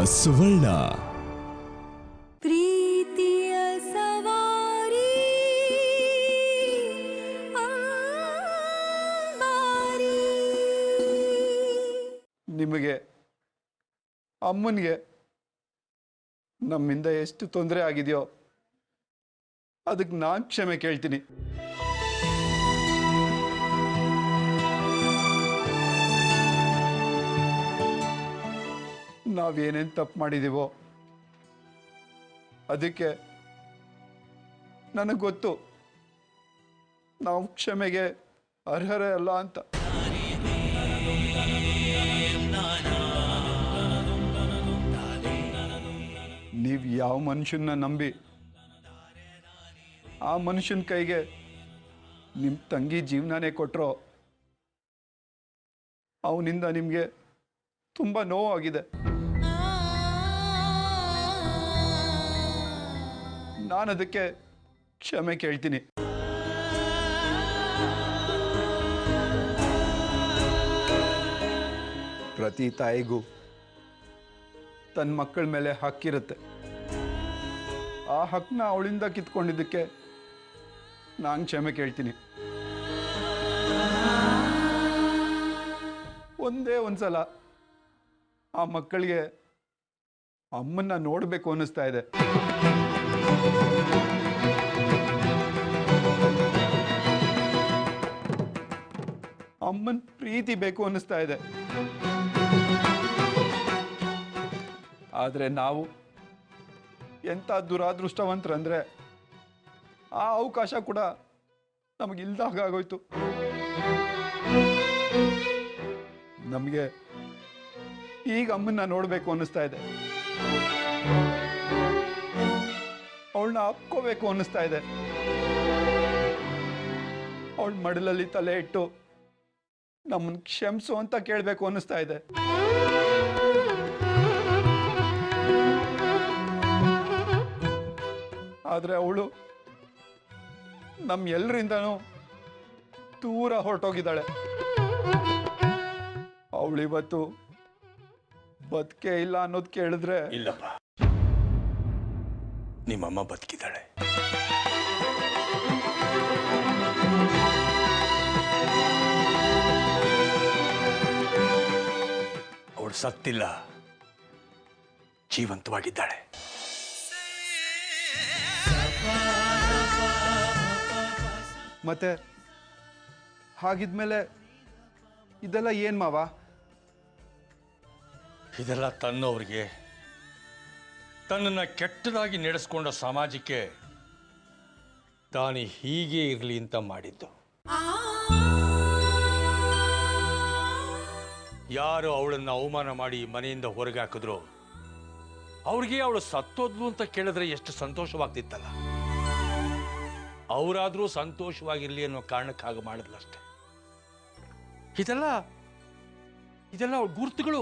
ಸುವರ್ಣ. ಪ್ರೀತಿಯ ಸವಾರಿ ನಿಮಗೆ ಅಮ್ಮನಿಗೆ ನಮ್ಮಿಂದ ಎಷ್ಟು ತೊಂದರೆ ಆಗಿದೆಯೋ ಅದಕ್ಕೆ ನಾನು ಕ್ಷಮೆ ಕೇಳ್ತೀನಿ. ನಾವೇನೇನು ತಪ್ಪು ಮಾಡಿದೀವೋ ಅದಕ್ಕೆ ನನಗೆ ಗೊತ್ತು ನಾವು ಕ್ಷಮೆಗೆ ಅರ್ಹರೇ ಅಲ್ಲ ಅಂತ. ನೀವು ಯಾವ ಮನುಷ್ಯನ ನಂಬಿ ಆ ಮನುಷ್ಯನ ಕೈಗೆ ನಿಮ್ಮ ತಂಗಿ ಜೀವನನೇ ಕೊಟ್ಟರೋ ಅವನಿಂದ ನಿಮಗೆ ತುಂಬ ನೋವಾಗಿದೆ. ನಾನು ಅದಕ್ಕೆ ಕ್ಷಮೆ ಕೇಳ್ತೀನಿ. ಪ್ರತಿ ತಾಯಿಗೂ ತನ್ನ ಮಕ್ಕಳ ಮೇಲೆ ಹಕ್ಕಿರುತ್ತೆ. ಆ ಹಕ್ಕನ್ನ ಅವಳಿಂದ ಕಿತ್ಕೊಂಡಿದ್ದಕ್ಕೆ ನಾನು ಕ್ಷಮೆ ಕೇಳ್ತೀನಿ. ಒಂದೇ ಒಂದ್ಸಲ ಆ ಮಕ್ಕಳಿಗೆ ಅಮ್ಮನ್ನ ನೋಡಬೇಕು ಅನ್ನಿಸ್ತಾ ಇದೆ. ಅಮ್ಮನ ಪ್ರೀತಿ ಬೇಕು ಅನ್ನಿಸ್ತಾ ಇದೆ. ಆದರೆ ನಾವು ಎಂಥ ದುರಾದೃಷ್ಟವಂತರಂದ್ರೆ ಆ ಅವಕಾಶ ಕೂಡ ನಮಗಿಲ್ದಾಗೋಯ್ತು. ನಮಗೆ ಈಗ ಅಮ್ಮನ್ನ ನೋಡಬೇಕು ಅನ್ನಿಸ್ತಾ ಇದೆ. ಅವಳನ್ನ ಅಪ್ಕೋಬೇಕು ಅನ್ನಿಸ್ತಾ ಇದೆ. ಅವಳ ಮಡಲಲ್ಲಿ ತಲೆ ಇಟ್ಟು ನಮ್ಮನ್ನು ಕ್ಷಮಿಸು ಅಂತ ಕೇಳಬೇಕು ಅನ್ನಿಸ್ತಾ ಇದೆ. ಆದರೆ ಅವಳು ನಮ್ಮೆಲ್ಲರಿಂದನೂ ದೂರ ಹೊರಟೋಗಿದ್ದಾಳೆ. ಅವಳಿವತ್ತು ಬದುಕೆ ಇಲ್ಲ ಅನ್ನೋದು ಕೇಳಿದ್ರೆ, ಇಲ್ಲಪ್ಪ, ನಿಮ್ಮಮ್ಮ ಬದುಕಿದ್ದಾಳೆ. ಅವಳು ಸತ್ತಿಲ್ಲ, ಜೀವಂತವಾಗಿದ್ದಾಳೆ. ಮತ್ತೆ ಹಾಗಿದ್ಮೇಲೆ ಇದೆಲ್ಲ ಏನ್ ಮಾವ? ಇದೆಲ್ಲ ತನ್ನವರಿಗೆ, ತನ್ನನ್ನು ಕೆಟ್ಟದಾಗಿ ನಡೆಸ್ಕೊಂಡ ಸಮಾಜಕ್ಕೆ ತಾನು ಹೀಗೆ ಇರಲಿ ಅಂತ ಮಾಡಿದ್ದು. ಯಾರು ಅವಳನ್ನು ಅವಮಾನ ಮಾಡಿ ಮನೆಯಿಂದ ಹೊರಗೆ ಹಾಕಿದ್ರು ಅವ್ರಿಗೆ ಅವಳು ಸತ್ತೋದ್ಲು ಅಂತ ಕೇಳಿದ್ರೆ ಎಷ್ಟು ಸಂತೋಷವಾಗ್ತಿತ್ತಲ್ಲ. ಅವರಾದರೂ ಸಂತೋಷವಾಗಿರ್ಲಿ ಅನ್ನೋ ಕಾರಣಕ್ಕಾಗಿ ಮಾಡಿದ್ಲಷ್ಟೆ. ಇದೆಲ್ಲ ಅವಳ ಗುರುತುಗಳು.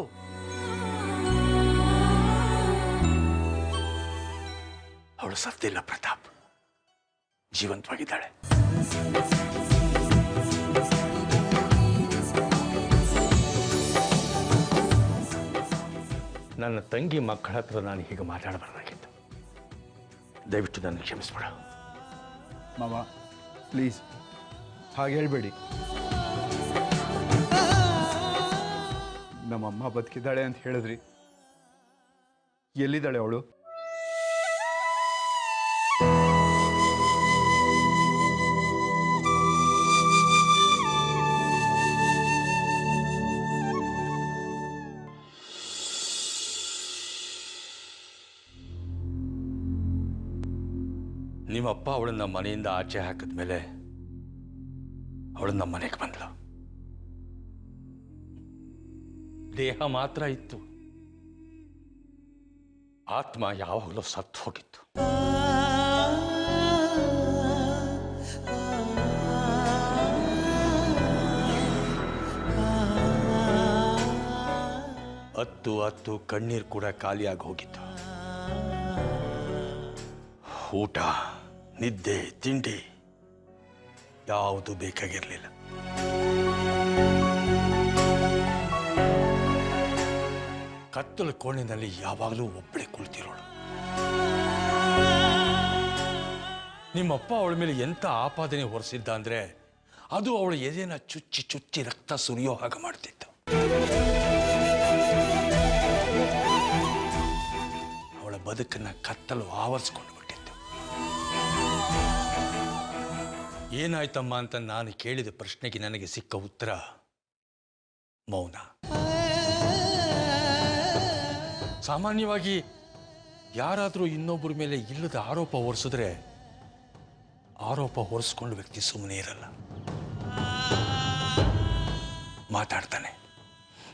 ಅವಳು ಸತ್ತಿಲ್ಲ ಪ್ರತಾಪ್, ಜೀವಂತವಾಗಿದ್ದಾಳೆ. ನನ್ನ ತಂಗಿ ಮಕ್ಕಳ ಹತ್ರ ನಾನು ಹೀಗೆ ಮಾತಾಡಬಾರ್ದಾಗಿತ್ತು. ದಯವಿಟ್ಟು ನನ್ನ ಕ್ಷಮಿಸ್ಬೇಡ ಮಾವ, ಪ್ಲೀಸ್ ಹಾಗೆ ಹೇಳ್ಬೇಡಿ. ನಮ್ಮಮ್ಮ ಬದುಕಿದ್ದಾಳೆ ಅಂತ ಹೇಳಿದ್ರಿ, ಎಲ್ಲಿದ್ದಾಳೆ ಅವಳು? ನಿಮ್ಮಪ್ಪ ಅವಳನ್ನ ಮನೆಯಿಂದ ಆಚೆ ಹಾಕಿದ್ಮೇಲೆ ಅವಳನ್ನ ಮನೆಗೆ ಬಂದ್ಲು. ದೇಹ ಮಾತ್ರ ಇತ್ತು, ಆತ್ಮ ಯಾವಾಗಲೂ ಸತ್ತು ಹೋಗಿತ್ತು. ಹತ್ತು ಕಣ್ಣೀರು ಕೂಡ ಖಾಲಿಯಾಗಿ ಹೋಗಿತ್ತು. ಊಟ, ನಿದ್ದೆ, ತಿಂಡಿ ಯಾವುದು ಬೇಕಾಗಿರಲಿಲ್ಲ. ಕತ್ತಲ ಕೋಣೆಯಲ್ಲಿ ಯಾವಾಗಲೂ ಒಬ್ಬಳೆ ಕುಳಿತಿರೋಳು. ನಿಮ್ಮಪ್ಪ ಅವಳ ಮೇಲೆ ಎಂಥ ಆಪಾದನೆ ಹೊರಿಸಿದ್ದ ಅಂದ್ರೆ ಅದು ಅವಳ ಎದೆನ ಚುಚ್ಚಿ ಚುಚ್ಚಿ ರಕ್ತ ಸುರಿಯೋ ಹಾಗೆ ಮಾಡ್ತಿತ್ತು. ಅವಳ ಬದುಕನ್ನ ಕತ್ತಲು ಆವರಿಸ್ಕೊಂಡು ಬಿಟ್ಟಿತ್ತು. ಏನಾಯ್ತಮ್ಮ ಅಂತ ನಾನು ಕೇಳಿದ ಪ್ರಶ್ನೆಗೆ ನನಗೆ ಸಿಕ್ಕ ಉತ್ತರ ಮೌನ. ಸಾಮಾನ್ಯವಾಗಿ ಯಾರಾದರೂ ಇನ್ನೊಬ್ಬರ ಮೇಲೆ ಇಲ್ಲದ ಆರೋಪ ಹೊರಿಸಿದ್ರೆ ಆರೋಪ ಹೊರಿಸ್ಕೊಂಡು ವ್ಯಕ್ತಿ ಸುಮ್ಮನೆ ಇರಲ್ಲ, ಮಾತಾಡ್ತಾನೆ.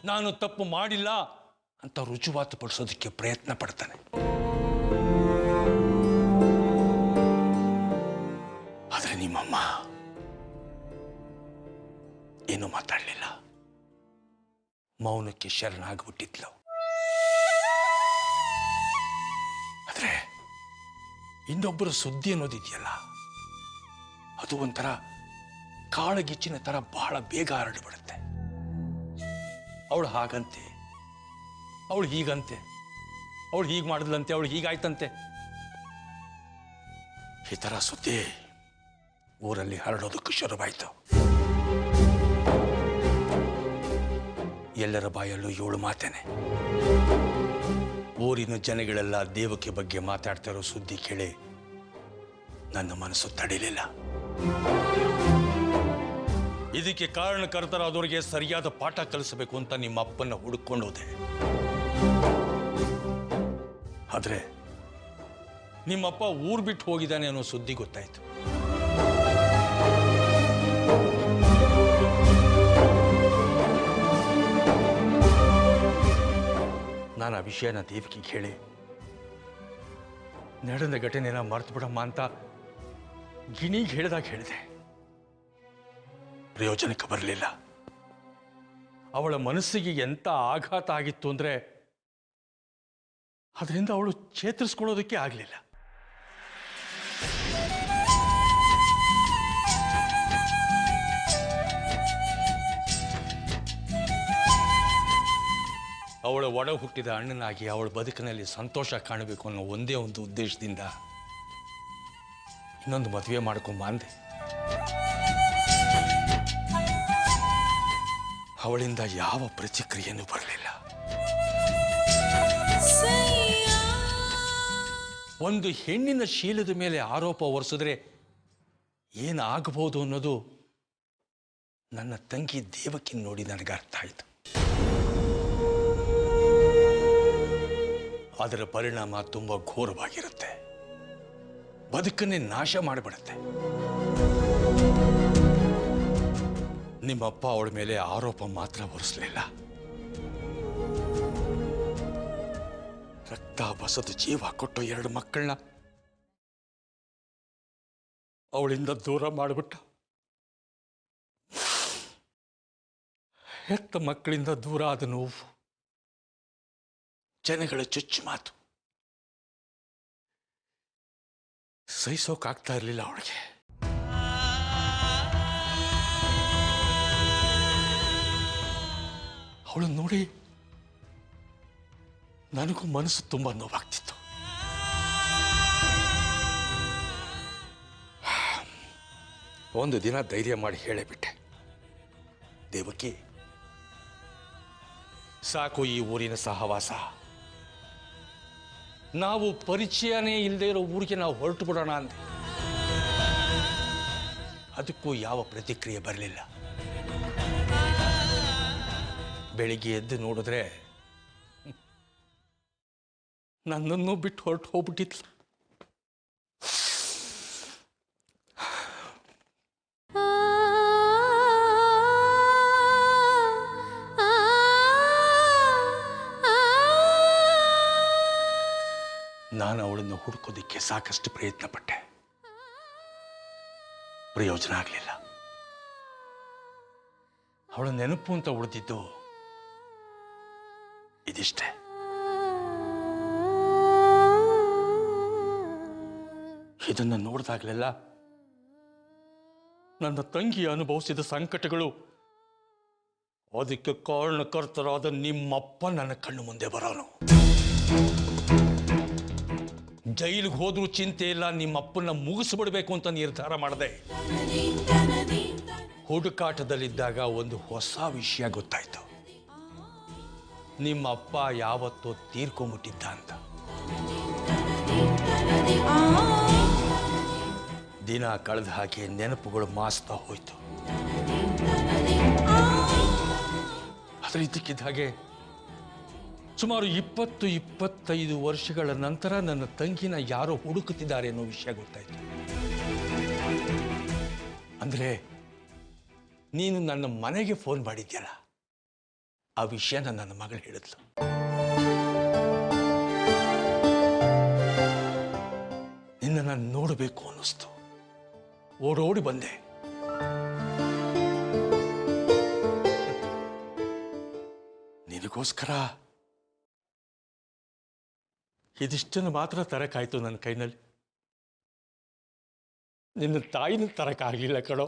ನಾನು ತಪ್ಪು ಮಾಡಿಲ್ಲ ಅಂತ ರುಜುವಾತು ಪಡಿಸೋದಕ್ಕೆ ಪ್ರಯತ್ನ ಪಡ್ತಾನೆ. ಆದರೆ ನಿಮ್ಮಮ್ಮ ಏನೂ ಮಾತಾಡಲಿಲ್ಲ, ಮೌನಕ್ಕೆ ಶರಣಾಗ್ಬಿಟ್ಟಿದ್ಲು. ಆದ್ರೆ ಇನ್ನೊಬ್ಬರ ಸುದ್ದಿ ಅನ್ನೋದಿದೆಯಲ್ಲ, ಅದು ಒಂಥರ ಕಾಳಗಿಚ್ಚಿನ ತರ ಬಹಳ ಬೇಗ ಹರಡ್ಬಿಡುತ್ತೆ. ಅವಳು ಹಾಗಂತೆ, ಅವಳು ಹೀಗಂತೆ, ಅವಳು ಹೀಗೆ ಮಾಡಿದ್ಲಂತೆ, ಅವಳು ಹೀಗಾಯ್ತಂತೆ, ಈ ತರ ಸುದ್ದಿ ಊರಲ್ಲಿ ಹರಡೋದಕ್ಕೆ ಶುರುವಾಯಿತು. ಎಲ್ಲರ ಬಾಯಲ್ಲೂ ಇವಳು ಮಾತೇನೆ. ಊರಿನ ಜನಗಳೆಲ್ಲ ದೇವಕಿ ಬಗ್ಗೆ ಮಾತಾಡ್ತಾ ಇರೋ ಸುದ್ದಿ ಕೇಳಿ ನನ್ನ ಮನಸ್ಸು ತಡಿಲಿಲ್ಲ. ಇದಕ್ಕೆ ಕಾರಣಕರ್ತರಾದವರಿಗೆ ಸರಿಯಾದ ಪಾಠ ಕಲಿಸಬೇಕು ಅಂತ ನಿಮ್ಮ ಅಪ್ಪನ ಹುಡುಕೊಂಡು ಹೋದೆ. ಆದ್ರೆ ನಿಮ್ಮಪ್ಪ ಊರ್ ಬಿಟ್ಟು ಹೋಗಿದ್ದಾನೆ ಅನ್ನೋ ಸುದ್ದಿ ಗೊತ್ತಾಯ್ತು. ನಾನು ಆ ವಿಷಯನ ದೇವಕಿಗೆ ಹೇಳಿ ನಡೆದ ಘಟನೆನ ಮರ್ತು ಬಿಡಮ್ಮ ಅಂತ ಗಿಣಿಗೆ ಹೇಳಿದಾಗ ಹೇಳಿದೆ. ಪ್ರಯೋಜನಕ್ಕೆ ಬರಲಿಲ್ಲ. ಅವಳ ಮನಸ್ಸಿಗೆ ಎಂತ ಆಘಾತ ಆಗಿತ್ತು ಅಂದ್ರೆ ಅದರಿಂದ ಅವಳು ಚೇತರಿಸ್ಕೊಳ್ಳೋದಕ್ಕೆ ಆಗಲಿಲ್ಲ. ಅವಳ ಒಡ ಹುಟ್ಟಿದ ಅಣ್ಣನಾಗಿ ಅವಳ ಬದುಕಿನಲ್ಲಿ ಸಂತೋಷ ಕಾಣಬೇಕು ಅನ್ನೋ ಒಂದೇ ಒಂದು ಉದ್ದೇಶದಿಂದ ಇನ್ನೊಂದು ಮದುವೆ ಮಾಡ್ಕೊಂಬ ಅಂದೆ. ಅವಳಿಂದ ಯಾವ ಪ್ರತಿಕ್ರಿಯೆನೂ ಬರಲಿಲ್ಲ. ಒಂದು ಹೆಣ್ಣಿನ ಶೀಲದ ಮೇಲೆ ಆರೋಪ ಹೊರಿಸಿದ್ರೆ ಏನಾಗಬಹುದು ಅನ್ನೋದು ನನ್ನ ತಂಗಿ ದೇವಕಿ ನೋಡಿ ನನಗೆ ಅರ್ಥ ಆಯಿತು. ಅದರ ಪರಿಣಾಮ ತುಂಬಾ ಘೋರವಾಗಿರುತ್ತೆ, ಬದುಕನ್ನೇ ನಾಶ ಮಾಡಿಬಿಡುತ್ತೆ. ನಿಮ್ಮಪ್ಪ ಅವಳ ಮೇಲೆ ಆರೋಪ ಮಾತ್ರ ಹೊರಿಸಲಿಲ್ಲ, ರಕ್ತ ಬಸದು ಜೀವ ಕೊಟ್ಟು 2 ಮಕ್ಕಳನ್ನ ಅವಳಿಂದ ದೂರ ಮಾಡಿಬಿಟ್ಟ. ಹೆತ್ತ ಮಕ್ಕಳಿಂದ ದೂರ ಆದ ನೋವು, ಜನಗಳ ಚುಚ್ಚು ಮಾತು ಸಹಿಸೋಕಾಗ್ತಾ ಇರಲಿಲ್ಲ ಅವಳಿಗೆ. ಅವಳನ್ನು ನೋಡಿ ನನಗೂ ಮನಸ್ಸು ತುಂಬಾ ನೋವಾಗ್ತಿತ್ತು. ಒಂದು ದಿನ ಧೈರ್ಯ ಮಾಡಿ ಹೇಳೇಬಿಟ್ಟೆ, ದೇವಕಿ ಸಾಕು ಈ ಊರಿನ ಸಹವಾಸ, ನಾವು ಪರಿಚಯನೇ ಇಲ್ಲದೆ ಇರೋ ಊರಿಗೆ ನಾವು ಹೊರಟು ಬಿಡೋಣ ಅಂದೆ. ಅದಕ್ಕೂ ಯಾವ ಪ್ರತಿಕ್ರಿಯೆ ಬರಲಿಲ್ಲ. ಬೆಳಿಗ್ಗೆ ಎದ್ದು ನೋಡಿದ್ರೆ ನನ್ನನ್ನು ಬಿಟ್ಟು ಹೊರಟು ಹೋಗ್ಬಿಟ್ಟಿದ್ಲು. ನಾನು ಅವಳನ್ನು ಹುಡುಕೋದಿಕ್ಕೆ ಸಾಕಷ್ಟು ಪ್ರಯತ್ನ ಪಟ್ಟೆ, ಪ್ರಯೋಜನ ಆಗಲಿಲ್ಲ. ಅವಳ ನೆನಪು ಅಂತ ಉಳಿದಿದ್ದು ಇದಿಷ್ಟೇ. ಇದನ್ನು ನೋಡಿದಾಗಲೆಲ್ಲ ನನ್ನ ತಂಗಿ ಅನುಭವಿಸಿದ ಸಂಕಟಗಳು ಅದಕ್ಕೆ ಕಾರಣಕರ್ತರಾದ ನಿಮ್ಮಪ್ಪ ನನ್ನ ಕಣ್ಣು ಮುಂದೆ ಬರೋನು. ಜೈಲಿಗೆ ಹೋದ್ರೂ ಚಿಂತೆ ಇಲ್ಲ, ನಿಮ್ಮಪ್ಪನ ಮುಗಿಸ್ಬಿಡ್ಬೇಕು ಅಂತ ನಿರ್ಧಾರ ಮಾಡಿದೆ. ಹುಡುಕಾಟದಲ್ಲಿದ್ದಾಗ ಒಂದು ಹೊಸ ವಿಷಯ ಗೊತ್ತಾಯ್ತು. ನಿಮ್ಮಪ್ಪ ಯಾವತ್ತೋ ತೀರ್ಕೊಂಬಿಟ್ಟಿದ್ದ ಅಂತ. ದಿನ ಕಳೆದ ಹಾಗೆ ನೆನಪುಗಳು ಮಾಸ್ತಾ ಹೋಯ್ತು. ಆದರೆ ಇದಕ್ಕಿದ್ದ ಹಾಗೆ ಸುಮಾರು 20-25 ವರ್ಷಗಳ ನಂತರ ನನ್ನ ತಂಗಿನ ಯಾರೋ ಹುಡುಕುತ್ತಿದ್ದಾರೆ ಅನ್ನೋ ವಿಷಯ ಗೊತ್ತಾಯ್ತು. ಅಂದ್ರೆ ನೀನು ನನ್ನ ಮನೆಗೆ ಫೋನ್ ಮಾಡಿದ್ಯಲ್ಲ, ಆ ವಿಷಯನ ನನ್ನ ಮಗಳು ಹೇಳಿದ್ಲು. ನಿನ್ನನ್ನು ನೋಡಬೇಕು ಅನ್ನಿಸ್ತು, ಓಡೋಡಿ ಬಂದೆ. ನಿನಗೋಸ್ಕರ ಇದಿಷ್ಟನ್ನು ಮಾತ್ರ ತರಕಾಯ್ತು ನನ್ನ ಕೈನಲ್ಲಿ. ನಿನ್ನ ತಾಯಿನ ತರಕಾಗಲಿಲ್ಲ ಕಣೋ.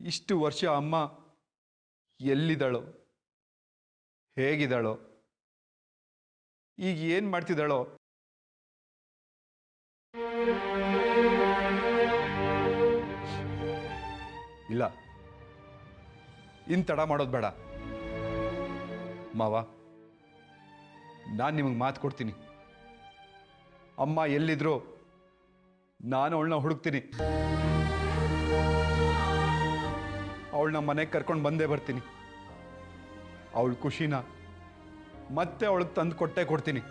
ಇಷ್ಟು ವರ್ಷ ಅಮ್ಮ ಎಲ್ಲಿದ್ದಾಳೋ, ಹೇಗಿದ್ದಾಳೋ, ಈಗ ಏನು ಮಾಡ್ತಿದ್ದಾಳೋ? ಇಲ್ಲ, ಇನ್ನು ತಡ ಮಾಡೋದು ಬೇಡ ಮಾವ. ನಾನು ನಿಮಗೆ ಮಾತು ಕೊಡ್ತೀನಿ. ಅಮ್ಮ ಎಲ್ಲಿದ್ರು ನಾನು ಅವಳನ್ನ ಹುಡುಕ್ತೀನಿ. ಅವಳನ್ನ ಮನೆಗೆ ಕರ್ಕೊಂಡು ಬಂದೇ ಬರ್ತೀನಿ. ಅವಳ ಖುಷಿನ ಮತ್ತೆ ಅವಳಿಗೆ ತಂದು ಕೊಟ್ಟೇ ಕೊಡ್ತೀನಿ.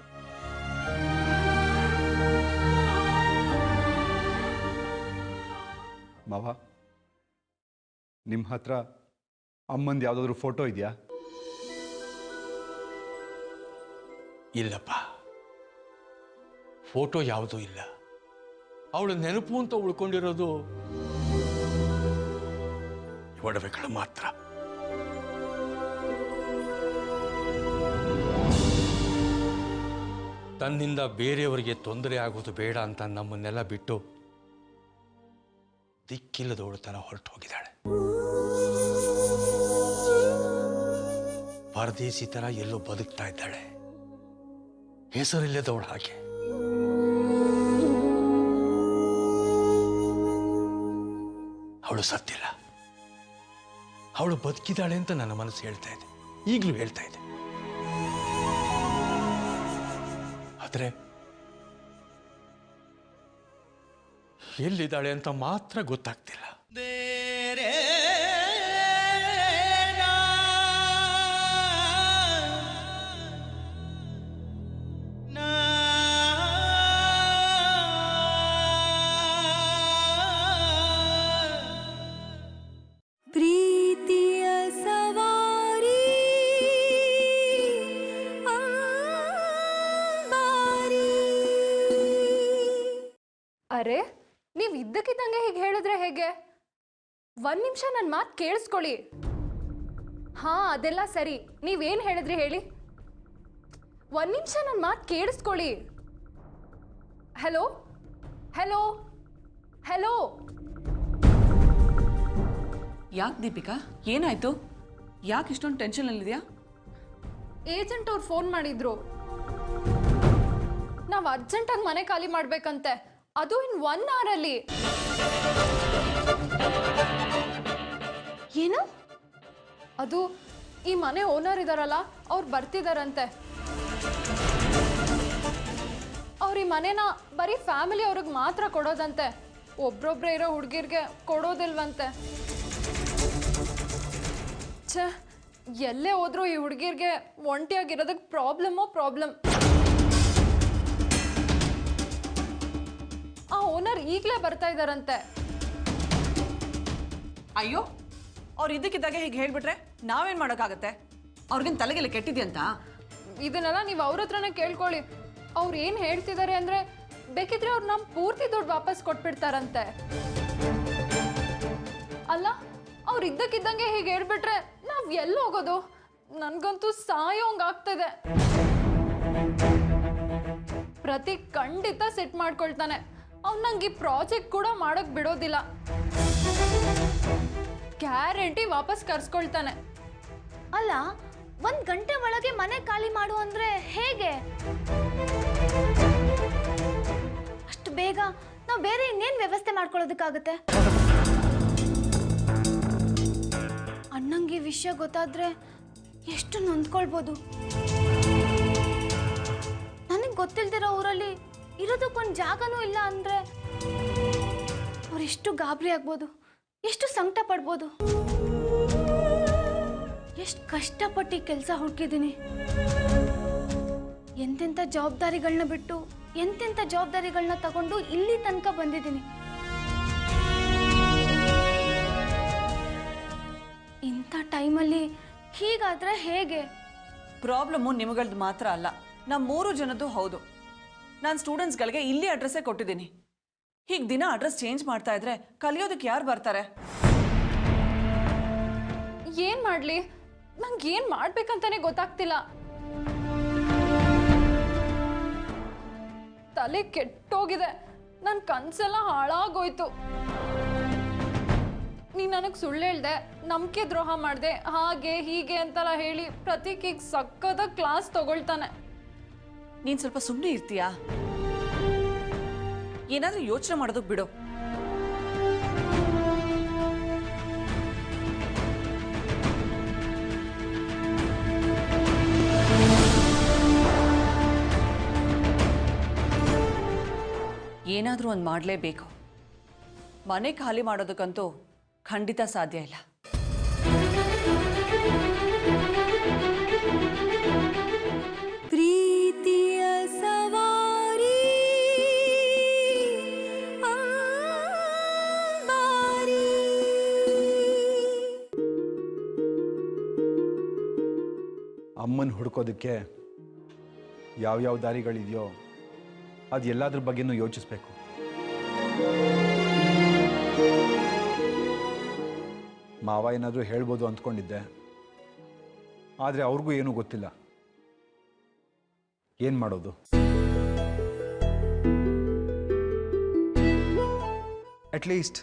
ಮಾವ, ನಿಮ್ಮ ಹತ್ರ ಅಮ್ಮಂದು ಯಾವುದಾದ್ರೂ ಫೋಟೋ ಇದೆಯಾ? ಇಲ್ಲಪ್ಪ, ಫೋಟೋ ಯಾವುದೂ ಇಲ್ಲ. ಅವಳ ನೆನಪು ಅಂತ ಉಳ್ಕೊಂಡಿರೋದು ಒಡವೆಗಳು ಮಾತ್ರ. ತನ್ನಿಂದ ಬೇರೆಯವರಿಗೆ ತೊಂದರೆ ಆಗೋದು ಬೇಡ ಅಂತ ನಮ್ಮನ್ನೆಲ್ಲ ಬಿಟ್ಟು ದಿಕ್ಕಿಲ್ಲದವಳು ತನ ಹೊರಟು ಹೋಗಿದ್ದಾಳೆ. ಪರದೇಸಿ ತರ ಎಲ್ಲೋ ಬದುಕ್ತಾ ಇದ್ದಾಳೆ, ಹೆಸರಿಲ್ಲದವಳು ಹಾಗೆ. ಅವಳು ಸತ್ತಿಲ್ಲ, ಅವಳು ಬದುಕಿದ್ದಾಳೆ ಅಂತ ನನ್ನ ಮನಸ್ಸು ಹೇಳ್ತಾ ಇದೆ, ಈಗಲೂ ಹೇಳ್ತಾ ಇದೆ. ಆದರೆ ಎಲ್ಲಿದ್ದಾಳೆ ಅಂತ ಮಾತ್ರ ಗೊತ್ತಾಗ್ತಿಲ್ಲ. ಅರೆ, ನೀವು ಇದ್ದಕ್ಕಿದ್ದಂಗೆ ಹೀಗೆ ಹೇಳಿದ್ರೆ ಹೇಗೆ? ಒಂದ್ ನಿಮಿಷ ನನ್ನ ಮಾತು ಕೇಳಿಸ್ಕೊಳ್ಳಿ. ಹಾ, ಅದೆಲ್ಲ ಸರಿ. ನೀವೇನು ಹೇಳಿದ್ರಿ ಹೇಳಿ? ಒಂದ್ ನಿಮಿಷ ನನ್ನ ಮಾತು ಕೇಳಿಸ್ಕೊಳ್ಳಿ. Hello hello hello. ಯಾಕೆ ದೀಪಿಕಾ, ಏನಾಯ್ತು? ಯಾಕೆ ಇಷ್ಟೊಂದು ಟೆನ್ಷನಲ್ಲಿದೆಯಾ? ಏಜೆಂಟ್ ಅವ್ರು ಫೋನ್ ಮಾಡಿದ್ರು. ನಾವು ಅರ್ಜೆಂಟಾಗಿ ಮನೆ ಖಾಲಿ ಮಾಡ್ಬೇಕಂತೆ, ಅದು ಇನ್ 1 hour ಅಲ್ಲಿ. ಏನು? ಅದು ಈ ಮನೆ ಓನರ್ ಇದಾರಲ್ಲ, ಅವ್ರು ಬರ್ತಿದಾರಂತೆ. ಅವ್ರ ಈ ಮನೆನ ಬರೀ ಫ್ಯಾಮಿಲಿ ಅವ್ರಿಗೆ ಮಾತ್ರ ಕೊಡೋದಂತೆ, ಒಬ್ರೊಬ್ರೆ ಇರೋ ಹುಡುಗಿರ್ಗೆ ಕೊಡೋದಿಲ್ವಂತೆ. ಛೇ, ಎಲ್ಲೇ ಹೋದ್ರೂ ಈ ಹುಡುಗಿರ್ಗೆ ಒಂಟಿಯಾಗಿರೋದಕ್ಕೆ ಪ್ರಾಬ್ಲಮ್. ಆ ಓನರ್ ಈಗಲೇ ಬರ್ತಾ ಇದ್ದಾರಂತೆ. ಅಯ್ಯೋ, ಅವ್ರು ಇದಕ್ಕಿದ್ದಾಗೆ ಹೀಗೆ ಹೇಳ್ಬಿಟ್ರೆ ನಾವೇನ್ ಮಾಡೋಕ್ಕಾಗತ್ತೆ? ಅವ್ರಿಗೇನು ತಲೆಗೆಲ್ಲ ಕೆಟ್ಟಿದ್ಯಂತ? ಇದನ್ನೆಲ್ಲ ನೀವು ಅವ್ರ ಹತ್ರನೇ ಕೇಳ್ಕೊಳ್ಳಿ. ಅವ್ರು ಏನು ಹೇಳ್ತಿದ್ದಾರೆ ಅಂದರೆ, ಬೇಕಿದ್ರೆ ಅವ್ರು ನಮ್ ಪೂರ್ತಿ ದುಡ್ಡು ವಾಪಸ್ ಕೊಟ್ಬಿಡ್ತಾರಂತೆ. ಅಲ್ಲ, ಅವ್ರು ಇದ್ದಕ್ಕಿದ್ದಂಗೆ ಹೀಗೆ ಹೇಳ್ಬಿಟ್ರೆ ನಾವ್ ಎಲ್ಲಿ ಹೋಗೋದು? ನನ್ಗಂತೂ ಸಾಯೋಂಗ್ ಆಗ್ತಿದೆ. ಪ್ರತೀಕ್ ಖಂಡಿತ ಸೆಟ್ ಮಾಡ್ಕೊಳ್ತಾನೆ. ಅವ್ನು ನಂಗೆ ಈ ಪ್ರಾಜೆಕ್ಟ್ ಕೂಡ ಮಾಡಕ್ ಬಿಡೋದಿಲ್ಲ. ಗ್ಯಾರಂಟಿ ವಾಪಸ್ ಕರ್ಸ್ಕೊಳ್ತಾನೆ. ಅಲ್ಲ, 1 ಗಂಟೆ ಒಳಗೆ ಮನೆ ಖಾಲಿ ಮಾಡು ಅಂದ್ರೆ ಹೇಗೆ? ಅಷ್ಟು ಬೇಗ ನಾವು ಬೇರೆ ಇನ್ನೇನ್ ವ್ಯವಸ್ಥೆ ಮಾಡ್ಕೊಳ್ಳೋದಕ್ಕಾಗತ್ತೆ? ಅಣ್ಣಂಗೆ ವಿಷಯ ಗೊತ್ತಾದ್ರೆ ಎಷ್ಟು ನೊಂದ್ಕೊಳ್ಬೋದು. ನನಗೆ ಗೊತ್ತಿಲ್ದಿರೋ ಊರಲ್ಲಿ ಇರೋದಕ್ಕೊಂದು ಜಾಗನೂ ಇಲ್ಲ ಅಂದ್ರೆ ಅವ್ರೆಷ್ಟು ಗಾಬರಿ ಆಗ್ಬೋದು, ಎಷ್ಟು ಸಂಕಟ ಪಡ್ಬೋದು. ಎಷ್ಟು ಕಷ್ಟಪಟ್ಟು ಕೆಲಸ ಹುಡುಕಿದ್ದೀನಿ. ಎಂತೆಂಥ ಜವಾಬ್ದಾರಿಗಳನ್ನ ಬಿಟ್ಟು ಎಂತೆಂಥ ಜವಾಬ್ದಾರಿಗಳನ್ನ ತಗೊಂಡು ಇಲ್ಲಿ ತನಕ ಬಂದಿದ್ದೀನಿ. ಇಂಥ ಟೈಮಲ್ಲಿ ಹೀಗಾದ್ರೆ ಹೇಗೆ? ಪ್ರಾಬ್ಲಮ್ಮು ನಿಮಗಳದ್ದು ಮಾತ್ರ ಅಲ್ಲ, ನಮ್ಮ 3 ಜನದ್ದು ಹೌದು. ನಾನು ಸ್ಟೂಡೆಂಟ್ಸ್ಗಳಿಗೆ ಇಲ್ಲಿ ಅಡ್ರೆಸ್ಸೇ ಕೊಟ್ಟಿದ್ದೀನಿ. ಹೀಗೆ ದಿನ ಅಡ್ರೆಸ್ ಚೇಂಜ್ ಮಾಡ್ತಾ ಇದ್ರೆ ಕಲಿಯೋದಕ್ಕೆ ಯಾರು ಬರ್ತಾರೆ? ಏನ್ ಮಾಡ್ಲಿ? ನಂಗೆ ಏನ್ ಮಾಡ್ಬೇಕಂತಾನೆ ಗೊತ್ತಾಗ್ತಿಲ್ಲ. ತಲೆ ಕೆಟ್ಟೋಗಿದೆ. ನನ್ ಕನ್ಸೆಲ್ಲ ಹಾಳಾಗೋಯ್ತು. ನೀ ನನಗ್ ಸುಳ್ಳು ಹೇಳ್ದೆ, ನಂಬಿಕೆ ದ್ರೋಹ ಮಾಡ್ದೆ, ಹಾಗೆ ಹೀಗೆ ಅಂತೆಲ್ಲ ಹೇಳಿ ಪ್ರತೀಕ್ ಈಗ ಸಕ್ಕದ ಕ್ಲಾಸ್ ತಗೊಳ್ತಾನೆ. ನೀನ್ ಸ್ವಲ್ಪ ಸುಮ್ಮನೆ ಇರ್ತೀಯಾ? ಏನಾದ್ರೂ ಯೋಚನೆ ಮಾಡೋದಕ್ಕೆ ಬಿಡು. ಏನಾದರೂ ಒಂದು ಮಾಡಲೇಬೇಕು. ಮನೆ ಖಾಲಿ ಮಾಡೋದಕ್ಕಂತೂ ಖಂಡಿತ ಸಾಧ್ಯ ಇಲ್ಲ. ಪ್ರೀತಿಯ ಸವಾರಿ ಅಂಬಾರಿ. ಅಮ್ಮನ ಹುಡ್ಕೋದಕ್ಕೆ ಯಾವ್ಯಾವ ದಾರಿಗಳಿದೆಯೋ ಅದು ಎಲ್ಲದ್ರ ಬಗ್ಗೆನೂ ಯೋಚಿಸ್ಬೇಕು. ಮಾವ ಏನಾದರೂ ಹೇಳ್ಬೋದು ಅಂದ್ಕೊಂಡಿದ್ದೆ, ಆದರೆ ಅವ್ರಿಗೂ ಏನೂ ಗೊತ್ತಿಲ್ಲ. ಏನು ಮಾಡೋದು? ಅಟ್ಲೀಸ್ಟ್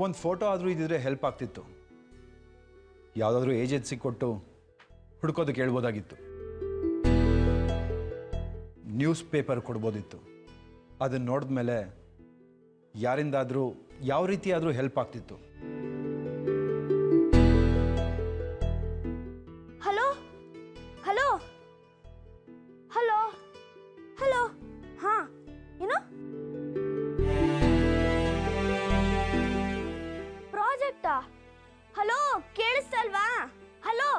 ಒಂದು ಫೋಟೋ ಆದರೂ ಇದ್ದಿದ್ರೆ ಹೆಲ್ಪ್ ಆಗ್ತಿತ್ತು. ಯಾವುದಾದ್ರೂ ಏಜೆನ್ಸಿ ಕೊಟ್ಟು ಹುಡ್ಕೋದಕ್ಕೆ ಹೇಳ್ಬೋದಾಗಿತ್ತು. News paper ಕೊಡ್ಬೋದಿತ್ತು. ಅದನ್ನು ನೋಡಿದ್ಮೇಲೆ ಯಾರಿಂದಾದರೂ ಯಾವ ರೀತಿ ಆದರೂ ಹೆಲ್ಪ್ ಆಗ್ತಿತ್ತು. Hello hello hello hello. ಹಾ, ಏನು ಪ್ರಾಜೆಕ್ಟಾ? ಹಲೋ, ಕೇಳಿಸ್ತಲ್ವಾ? ಹಲೋ.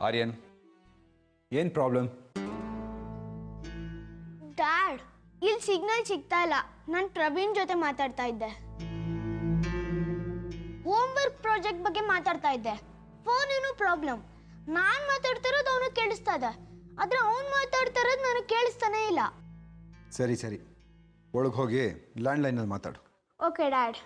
ಆರ್ಯನ್, ಏನು ಪ್ರಾಬ್ಲಮ್? ಡ್ಯಾಡ್, ಇಲ್ಲಿ ಸಿಗ್ನಲ್ ಸಿಗ್ತಾ ಇಲ್ಲ. ನಾನು ಪ್ರವೀಣ್ ಜೊತೆ ಮಾತಾಡ್ತಾ ಇದ್ದೆ. ಹೋಮ್ವರ್ಕ್ ಪ್ರಾಜೆಕ್ಟ್ ಬಗ್ಗೆ ಮಾತಾಡ್ತಾ ಇದ್ದೆ. ಫೋನ್ ಏನೋ ಪ್ರಾಬ್ಲಮ್. ನಾನು ಮಾತಾಡ್ತಿರೋದು ಅವನು ಕೇಳಿಸ್ತಾ ಇದೆ, ಆದ್ರೆ ಅವನು ಮಾತಾಡ್ತಾ ಇರೋದು ನನಗೆ ಕೇಳಿಸ್ತಾನೆ ಇಲ್ಲ. ಸರಿ ಸರಿ, ಒಳಗೆ ಹೋಗಿ ಲ್ಯಾಂಡ್ಲೈನಲ್ಲಿ ಮಾತಾಡು. Okay dad.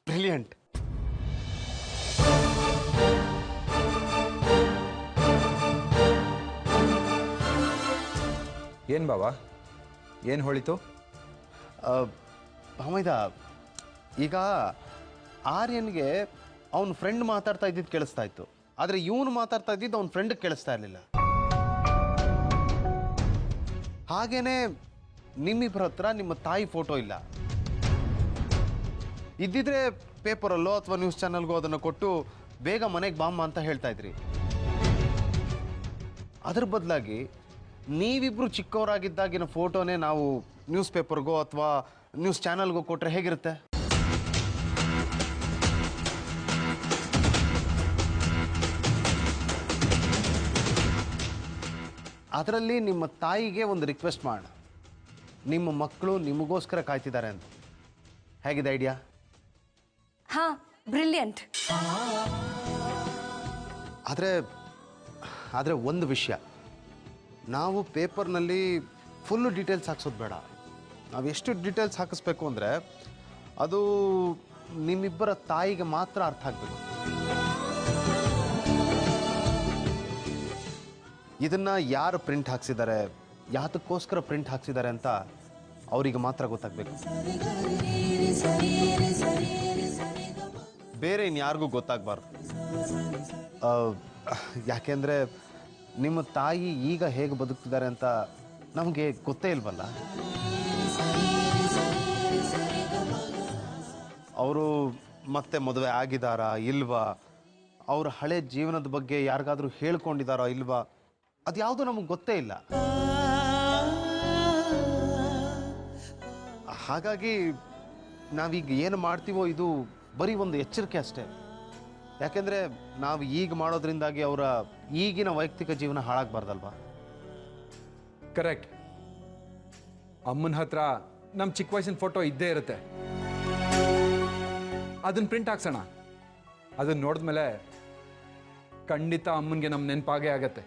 ಬ್ರಿಲಿಯಂಟ್. ಏನು ಬಾವಾ, ಏನು ಹೊಳಿತು? ಭಾಮೈದ, ಈಗ ಆರ್ಯನ್ಗೆ ಅವನ ಫ್ರೆಂಡ್ ಮಾತಾಡ್ತಾ ಇದ್ದಿದ್ದು ಕೇಳಿಸ್ತಾ ಇತ್ತು, ಆದರೆ ಇವನು ಮಾತಾಡ್ತಾ ಇದ್ದಿದ್ದು ಅವನ ಫ್ರೆಂಡ್ಗೆ ಕೇಳಿಸ್ತಾ ಇರಲಿಲ್ಲ. ಹಾಗೇನೆ ನಿಮ್ಮಿಬ್ಬರ ಹತ್ರ ನಿಮ್ಮ ತಾಯಿ ಫೋಟೋ ಇಲ್ಲ. ಇದ್ದಿದ್ರೆ ಪೇಪರಲ್ಲೋ ಅಥವಾ ನ್ಯೂಸ್ ಚಾನಲ್ಗೋ ಅದನ್ನು ಕೊಟ್ಟು ಬೇಗ ಮನೆಗೆ ಬಾಮ್ಮ ಅಂತ ಹೇಳ್ತಾ ಇದ್ರಿ. ಅದ್ರ ಬದಲಾಗಿ ನೀವಿಬ್ರು ಚಿಕ್ಕವರಾಗಿದ್ದಾಗಿನ ಫೋಟೋನೇ ನಾವು ನ್ಯೂಸ್ ಪೇಪರ್ಗೋ ಅಥವಾ ನ್ಯೂಸ್ ಚಾನಲ್ಗೋ ಕೊಟ್ಟರೆ ಹೇಗಿರುತ್ತೆ? ಅದರಲ್ಲಿ ನಿಮ್ಮ ತಾಯಿಗೆ ಒಂದು ರಿಕ್ವೆಸ್ಟ್ ಮಾಡೋಣ. ನಿಮ್ಮ ಮಕ್ಕಳು ನಿಮಗೋಸ್ಕರ ಕಾಯ್ತಿದ್ದಾರೆ ಅಂತ. ಹೇಗಿದೆ ಐಡಿಯಾ? ಹಾ, ಬ್ರಿಲಿಯಂಟ್. ಆದರೆ ಒಂದು ವಿಷಯ, ನಾವು ಪೇಪರ್ನಲ್ಲಿ ಫುಲ್ಲು ಡೀಟೇಲ್ಸ್ ಹಾಕ್ಸೋದು ಬೇಡ. ನಾವು ಎಷ್ಟು ಡೀಟೇಲ್ಸ್ ಹಾಕಿಸ್ಬೇಕು ಅಂದರೆ ಅದು ನಿಮ್ಮಿಬ್ಬರ ತಾಯಿಗೆ ಮಾತ್ರ ಅರ್ಥ ಆಗಬೇಕು. ಇದನ್ನು ಯಾರು ಪ್ರಿಂಟ್ ಹಾಕ್ಸಿದ್ದಾರೆ, ಯಾತಕ್ಕೋಸ್ಕರ ಪ್ರಿಂಟ್ ಹಾಕ್ಸಿದ್ದಾರೆ ಅಂತ ಅವರಿಗೆ ಮಾತ್ರ ಗೊತ್ತಾಗಬೇಕು. ಬೇರೆ ಇನ್ಯಾರಿಗೂ ಗೊತ್ತಾಗಬಾರ್ದು. ಯಾಕೆಂದರೆ ನಿಮ್ಮ ತಾಯಿ ಈಗ ಹೇಗೆ ಬದುಕ್ತಿದ್ದಾರೆ ಅಂತ ನಮಗೆ ಗೊತ್ತೇ ಇಲ್ವಲ್ಲ. ಅವರು ಮತ್ತೆ ಮದುವೆ ಆಗಿದ್ದಾರಾ ಇಲ್ವಾ, ಅವ್ರ ಹಳೆ ಜೀವನದ ಬಗ್ಗೆ ಯಾರಿಗಾದ್ರೂ ಹೇಳ್ಕೊಂಡಿದ್ದಾರಾ ಇಲ್ವಾ, ಅದು ಯಾವುದು ನಮಗೆ ಗೊತ್ತೇ ಇಲ್ಲ. ಹಾಗಾಗಿ ನಾವೀಗ ಏನು ಮಾಡ್ತೀವೋ ಇದು ಬರೀ ಒಂದು ಎಚ್ಚರಿಕೆ ಅಷ್ಟೇ. ಯಾಕೆಂದರೆ ನಾವು ಈಗ ಮಾಡೋದ್ರಿಂದಾಗಿ ಅವರ ಈಗಿನ ವೈಯಕ್ತಿಕ ಜೀವನ ಹಾಳಾಗಬಾರ್ದಲ್ವಾ? ಕರೆಕ್ಟ್. ಅಮ್ಮನ ಹತ್ರ ನಮ್ಮ ಚಿಕ್ಕ ವಯಸ್ಸಿನ ಫೋಟೋ ಇದ್ದೇ ಇರುತ್ತೆ. ಅದನ್ನ ಪ್ರಿಂಟ್ ಹಾಕ್ಸೋಣ. ಅದನ್ನ ನೋಡಿದ್ಮೇಲೆ ಖಂಡಿತ ಅಮ್ಮನಿಗೆ ನಮ್ಮ ನೆನಪಾಗೇ ಆಗತ್ತೆ.